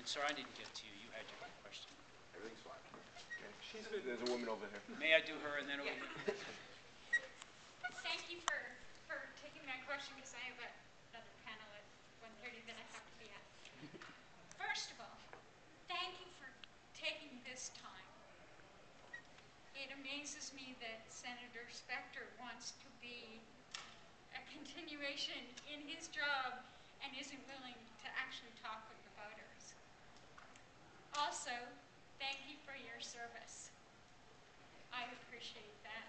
sir, I didn't get to you. You had your question. Everything's fine. Okay. There's a woman over here. May I do her and then over here? Thank you for taking my question, because I have another panel at 1:30 that I have to be at. First of all, thank you for taking this time. It amazes me that Senator Specter wants to be a continuation in his job and isn't willing to actually talk with the voters. Also, thank you for your service. I appreciate that.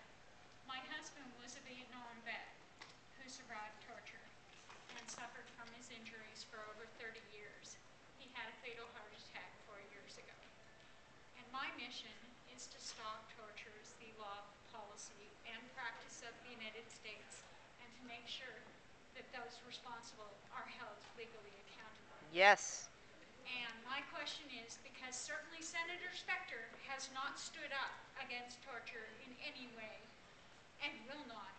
My husband was a Vietnam vet who survived torture and suffered from his injuries for over 30 years. He had a fatal heart attack 4 years ago. And my mission is to stop torture as the law, policy, and practice of the United States, and to make sure that those responsible are held legally accountable. Yes. And my question is, because certainly Senator Specter has not stood up against torture in any way, and will not,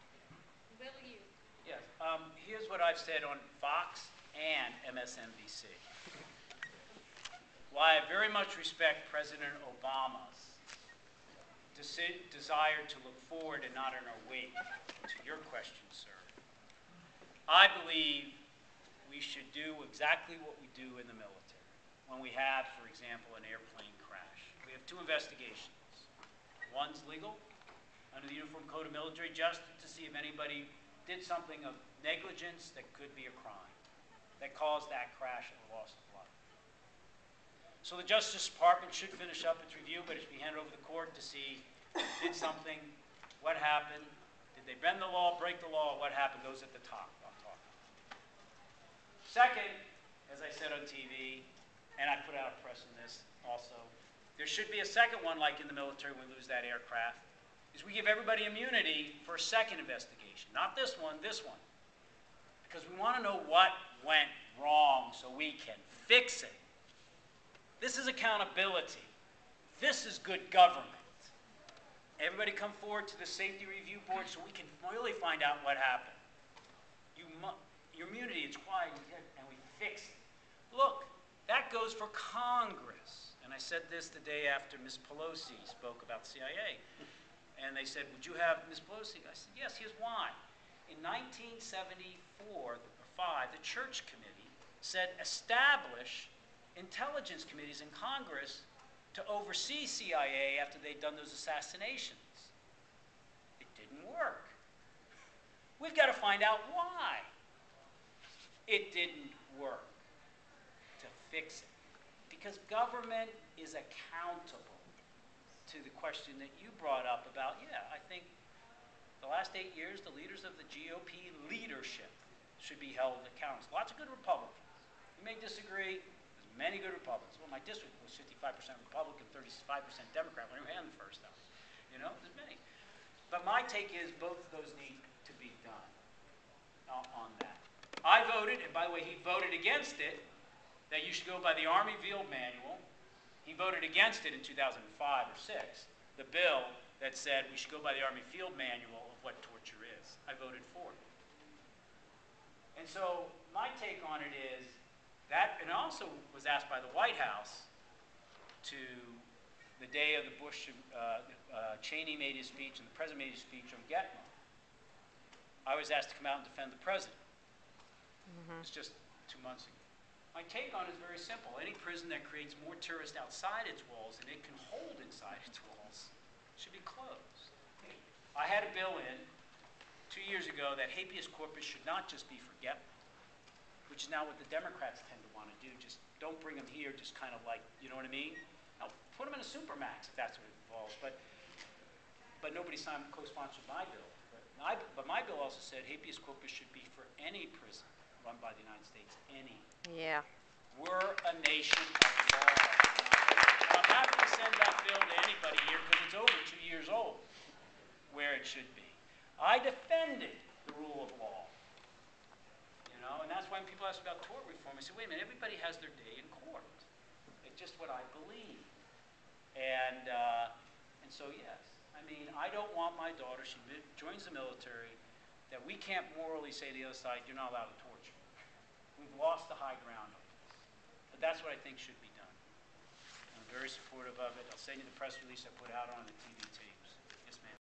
will you? Yes. Here's what I've said on Fox and MSNBC. While I very much respect President Obama's desire to look forward and not in our wake, to your question, sir, I believe we should do exactly what we do in the military. When we have, for example, an airplane crash. We have 2 investigations. One's legal, under the Uniform Code of Military Justice, to see if anybody did something of negligence that could be a crime, that caused that crash and loss of life. So the Justice Department should finish up its review, but it should be handed over to the court to see did something, what happened, did they bend the law, break the law, what happened, those at the top I'm talking. Second, as I said on TV, and I put out a press on this also, there should be a second one, like in the military when we lose that aircraft, is we give everybody immunity for a second investigation. Not this one, this one. Because we want to know what went wrong so we can fix it. This is accountability. This is good government. Everybody come forward to the Safety Review Board so we can really find out what happened. Your immunity is quiet, and we fix it. Look, that goes for Congress. And I said this the day after Ms. Pelosi spoke about the CIA. And they said, would you have Ms. Pelosi? I said, yes, here's why. In 1974 or 5, the Church Committee said establish intelligence committees in Congress to oversee CIA after they'd done those assassinations. It didn't work. We've got to find out why it didn't work, to fix it. Because government is accountable to the question that you brought up about, I think the last 8 years, the leaders of the GOP leadership should be held accountable. Lots of good Republicans. You may disagree. There's many good Republicans. Well, my district was 55% Republican, 35% Democrat when I ran the first time. You know, there's many. But my take is both of those need to be done on that. I voted, and by the way, he voted against it, that you should go by the Army Field Manual. He voted against it in 2005 or 6, the bill that said we should go by the Army Field Manual of what torture is. I voted for it. And so my take on it is that, and also was asked by the White House to the day of the Bush, Cheney made his speech and the President made his speech on Gitmo. I was asked to come out and defend the President. It's just 2 months ago. My take on it is very simple. Any prison that creates more tourists outside its walls than it can hold inside its walls should be closed. I had a bill in 2 years ago that habeas corpus should not just be for Gitmo, which is now what the Democrats tend to want to do. Just don't bring them here, just kind of like, you know what I mean? No, put them in a supermax if that's what it involves. But nobody co-sponsored my bill. But my bill also said habeas corpus should be for any prison run by the United States, any. Yeah. We're a nation of law. And I'm happy to send that bill to anybody here because it's over 2 years old, where it should be. I defended the rule of law, you know, and that's why when people ask about tort reform, I say, wait a minute, everybody has their day in court. It's just what I believe. And so, yes, I mean, I don't want my daughter, she joins the military, that we can't morally say to the other side, you're not allowed to torture. We've lost the high ground on this. but that's what I think should be done. I'm very supportive of it. I'll send you the press release I put out on the TVT.